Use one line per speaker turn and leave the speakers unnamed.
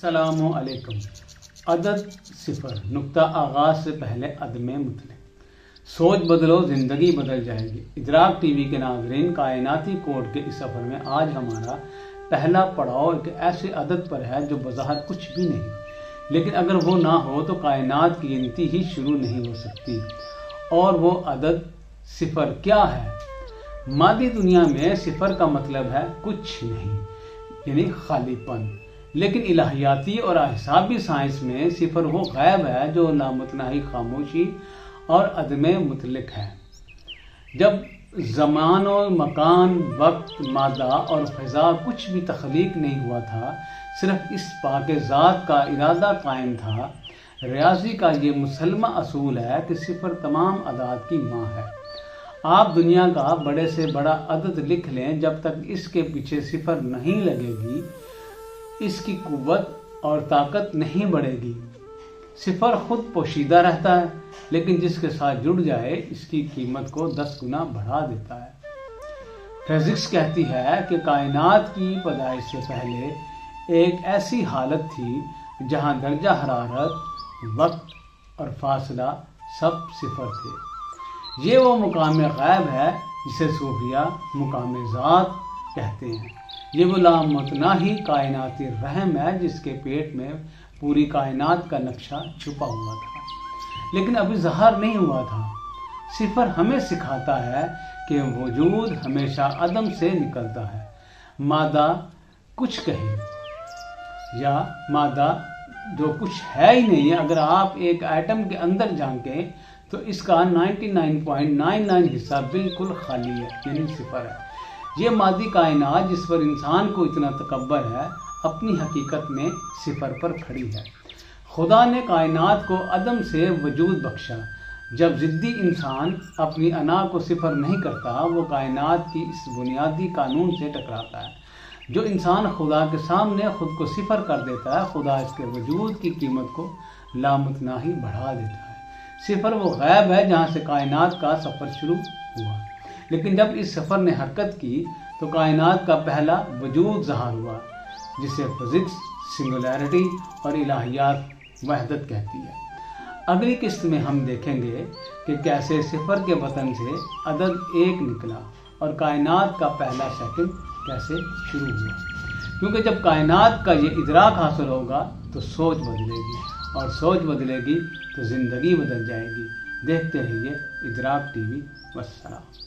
السلام علیکم۔ عدد صفر نقطہ آغاز سے پہلے عدم مطلق۔ سوچ بدلو، زندگی بدل جائے گی۔ ادراک ٹی وی کے ناظرین، کائناتی کوڈ کے اس سفر میں آج ہمارا پہلا پڑاؤ ایک ایسے عدد پر ہے جو بظاہر کچھ بھی نہیں، لیکن اگر وہ نہ ہو تو کائنات کی گنتی ہی شروع نہیں ہو سکتی۔ اور وہ عدد صفر کیا ہے؟ مادی دنیا میں صفر کا مطلب ہے کچھ نہیں، یعنی خالی پن، لیکن الہیاتی اور حسابی سائنس میں صفر وہ غیب ہے جو لامتناہی خاموشی اور عدم مطلق ہے۔ جب زمان و مکان، وقت، مادہ اور فضا کچھ بھی تخلیق نہیں ہوا تھا، صرف اس پاک ذات کا ارادہ قائم تھا۔ ریاضی کا یہ مسلمہ اصول ہے کہ صفر تمام اعداد کی ماں ہے۔ آپ دنیا کا بڑے سے بڑا عدد لکھ لیں، جب تک اس کے پیچھے صفر نہیں لگے گی اس کی قوت اور طاقت نہیں بڑھے گی۔ صفر خود پوشیدہ رہتا ہے، لیکن جس کے ساتھ جڑ جائے اس کی قیمت کو 10 گنا بڑھا دیتا ہے۔ فزکس کہتی ہے کہ کائنات کی پیدائش سے پہلے ایک ایسی حالت تھی جہاں درجہ حرارت، وقت اور فاصلہ سب صفر تھے۔ یہ وہ مقام غیب ہے جسے صوفیہ مقام ذات کہتے ہیں۔ یہ وہ لامتناہی کائناتی رحم ہے جس کے پیٹ میں پوری کائنات کا نقشہ چھپا ہوا تھا، لیکن ابھی ظاہر نہیں ہوا تھا۔ صفر ہمیں سکھاتا ہے کہ وجود ہمیشہ عدم سے نکلتا ہے۔ مادہ کچھ کہے یا مادہ جو کچھ ہے ہی نہیں ہے، اگر آپ ایک ایٹم کے اندر جھانکیں تو اس کا 99.99 حصہ بالکل خالی ہے، یعنی صفر ہے۔ یہ مادی کائنات جس پر انسان کو اتنا تکبر ہے، اپنی حقیقت میں صفر پر کھڑی ہے۔ خدا نے کائنات کو عدم سے وجود بخشا۔ جب ضدی انسان اپنی انا کو صفر نہیں کرتا، وہ کائنات کی اس بنیادی قانون سے ٹکراتا ہے۔ جو انسان خدا کے سامنے خود کو صفر کر دیتا ہے، خدا اس کے وجود کی قیمت کو لامتناہی بڑھا دیتا ہے۔ صفر وہ غیب ہے جہاں سے کائنات کا سفر شروع ہوا، لیکن جب اس سفر نے حرکت کی تو کائنات کا پہلا وجود ظاہر ہوا، جسے فزکس سنگولیرٹی اور الہیات وحدت کہتی ہے۔ اگلی قسط میں ہم دیکھیں گے کہ کیسے صفر کے وطن سے عدد 1 نکلا اور کائنات کا پہلا سیکنڈ کیسے شروع ہوا، کیونکہ جب کائنات کا یہ ادراک حاصل ہوگا تو سوچ بدلے گی، اور سوچ بدلے گی تو زندگی بدل جائے گی۔ دیکھتے رہیے ادراک ٹی وی۔ والسلام۔